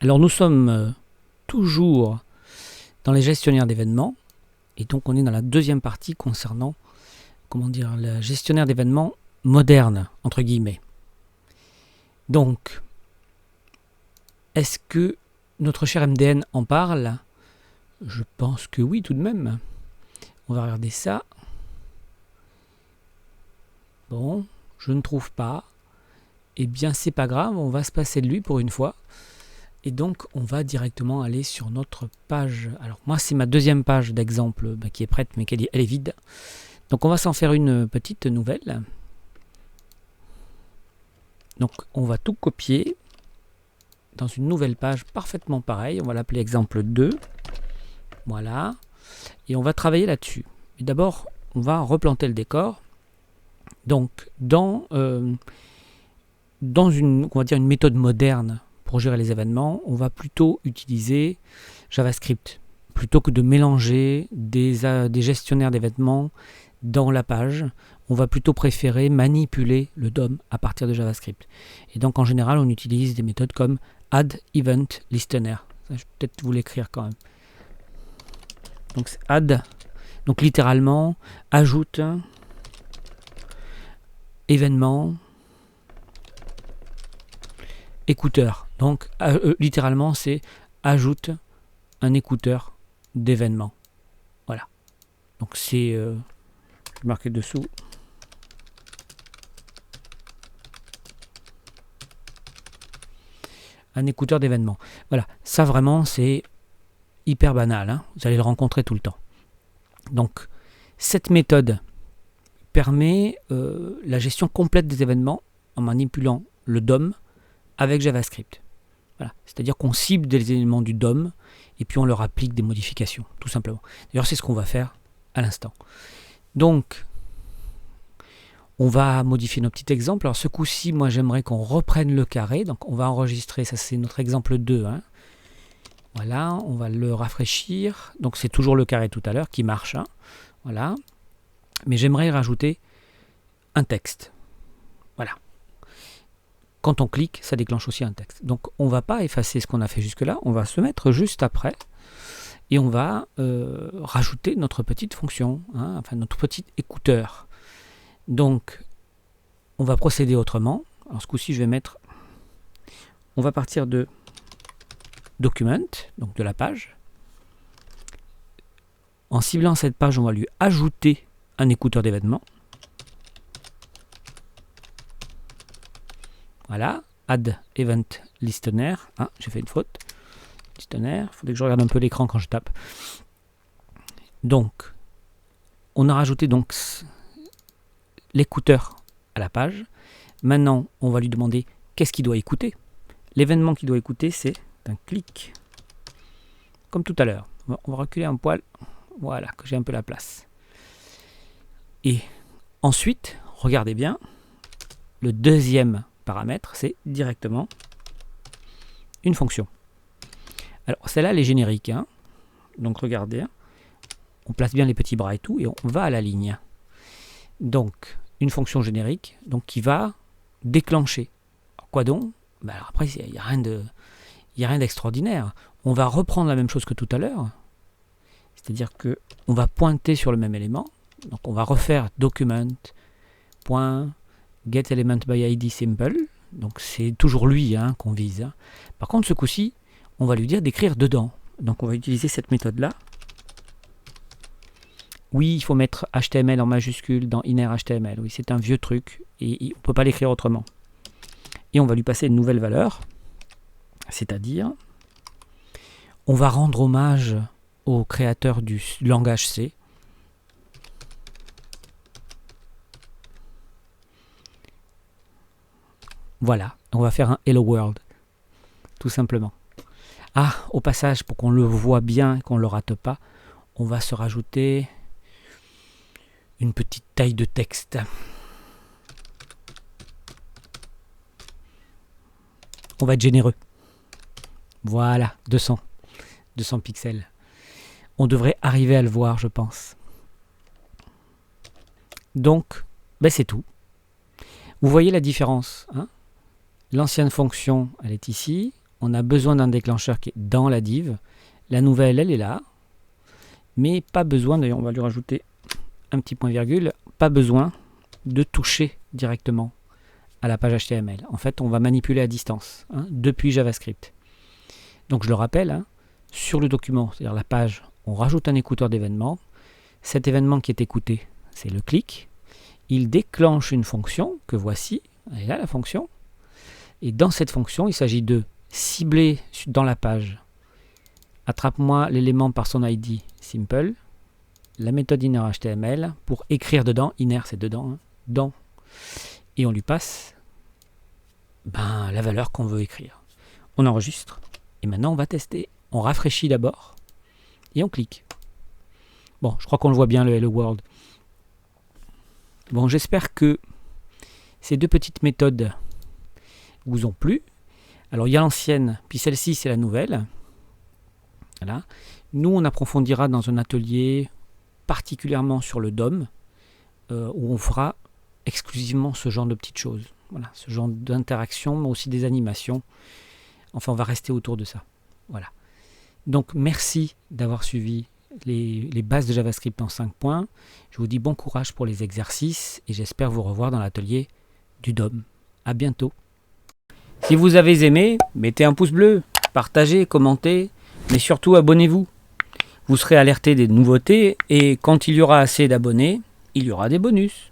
Alors nous sommes toujours dans les gestionnaires d'événements et donc on est dans la deuxième partie concernant le gestionnaire d'événements moderne entre guillemets. Donc est-ce que notre cher MDN en parle? Je pense que oui tout de même. On va regarder ça. Bon, je ne trouve pas. Eh bien c'est pas grave, on va se passer de lui pour une fois. Et donc, on va directement aller sur notre page. Alors, moi, c'est ma deuxième page d'exemple qui est prête, mais elle est vide. Donc, on va s'en faire une petite nouvelle. Donc, on va tout copier dans une nouvelle page parfaitement pareille. On va l'appeler exemple 2. Voilà. Et on va travailler là-dessus. Et d'abord, on va replanter le décor. Donc, dans une méthode moderne, pour gérer les événements, on va plutôt utiliser JavaScript plutôt que de mélanger des gestionnaires d'événements dans la page. On va plutôt préférer manipuler le DOM à partir de JavaScript. Et donc en général, on utilise des méthodes comme add event listener. Ça, je vais peut-être vous l'écrire quand même. Donc c'est add, donc littéralement ajoute événement écouteur. Donc littéralement c'est ajoute un écouteur d'événement. Voilà. Donc c'est marqué dessous. Un écouteur d'événement. Voilà. Ça vraiment c'est hyper banal. Hein. Vous allez le rencontrer tout le temps. Donc cette méthode permet la gestion complète des événements en manipulant le DOM avec JavaScript. Voilà. C'est-à-dire qu'on cible des éléments du DOM et puis on leur applique des modifications, tout simplement. D'ailleurs, c'est ce qu'on va faire à l'instant. Donc, on va modifier nos petits exemples. Alors, ce coup-ci, moi, j'aimerais qu'on reprenne le carré. Donc, on va enregistrer, ça c'est notre exemple 2. Hein. Voilà, on va le rafraîchir. Donc, c'est toujours le carré tout à l'heure qui marche. Hein. Voilà. Mais j'aimerais rajouter un texte. Voilà. Quand on clique, ça déclenche aussi un texte. Donc, on ne va pas effacer ce qu'on a fait jusque-là. On va se mettre juste après. Et on va rajouter notre petite fonction. Hein, enfin, notre petit écouteur. Donc, on va procéder autrement. Alors, ce coup-ci, je vais mettre... On va partir de document, donc de la page. En ciblant cette page, on va lui ajouter un écouteur d'événement. Voilà, add event listener. Ah, j'ai fait une faute. Listener, il faudrait que je regarde un peu l'écran quand je tape. Donc, on a rajouté donc l'écouteur à la page. Maintenant, on va lui demander qu'est-ce qu'il doit écouter. L'événement qu'il doit écouter, c'est un clic. Comme tout à l'heure. On va reculer un poil. Voilà, que j'ai un peu la place. Et ensuite, regardez bien, le deuxième paramètre, c'est directement une fonction. Alors, celle-là, elle est générique. Hein. Donc, regardez. Hein. On place bien les petits bras et tout, et on va à la ligne. Donc, une fonction générique donc, qui va déclencher. Alors, quoi donc? Alors après, il n'y a rien d'extraordinaire. On va reprendre la même chose que tout à l'heure. C'est-à-dire qu'on va pointer sur le même élément. Donc, on va refaire document.getElementById simple. Donc, c'est toujours lui hein, qu'on vise. Hein. Par contre, ce coup-ci, on va lui dire d'écrire dedans. Donc, on va utiliser cette méthode-là. Oui, il faut mettre HTML en majuscule dans inner HTML. Oui, c'est un vieux truc et on ne peut pas l'écrire autrement. Et on va lui passer une nouvelle valeur. C'est-à-dire, on va rendre hommage au créateur du langage C. Voilà, on va faire un Hello World, tout simplement. Ah, au passage, pour qu'on le voit bien et qu'on ne le rate pas, on va se rajouter une petite taille de texte. On va être généreux. Voilà, 200 pixels. On devrait arriver à le voir, je pense. Donc, c'est tout. Vous voyez la différence. Hein? L'ancienne fonction, elle est ici. on a besoin d'un déclencheur qui est dans la div. La nouvelle, elle est là. Mais pas besoin, d'ailleurs on va lui rajouter un petit point virgule, pas besoin de toucher directement à la page HTML. En fait, on va manipuler à distance, depuis JavaScript. Donc je le rappelle, sur le document, c'est-à-dire la page, on rajoute un écouteur d'événements. Cet événement qui est écouté, c'est le clic. Il déclenche une fonction que voici, elle est là la fonction. Et dans cette fonction, il s'agit de cibler dans la page. Attrape-moi l'élément par son ID simple, la méthode inner.html pour écrire dedans, inner c'est dedans, dans, et on lui passe la valeur qu'on veut écrire. On enregistre, et maintenant on va tester. On rafraîchit d'abord, et on clique. Bon, je crois qu'on le voit bien, le Hello World. Bon, j'espère que ces deux petites méthodes vous ont plu. Alors, il y a l'ancienne, puis celle-ci, c'est la nouvelle. Voilà. Nous, on approfondira dans un atelier particulièrement sur le DOM, où on fera exclusivement ce genre de petites choses. Voilà, ce genre d'interaction, mais aussi des animations. Enfin, on va rester autour de ça. Voilà. Donc, merci d'avoir suivi les bases de JavaScript en 5 points. Je vous dis bon courage pour les exercices et j'espère vous revoir dans l'atelier du DOM. À bientôt. Si vous avez aimé, mettez un pouce bleu, partagez, commentez, mais surtout abonnez-vous. Vous serez alerté des nouveautés et quand il y aura assez d'abonnés, il y aura des bonus.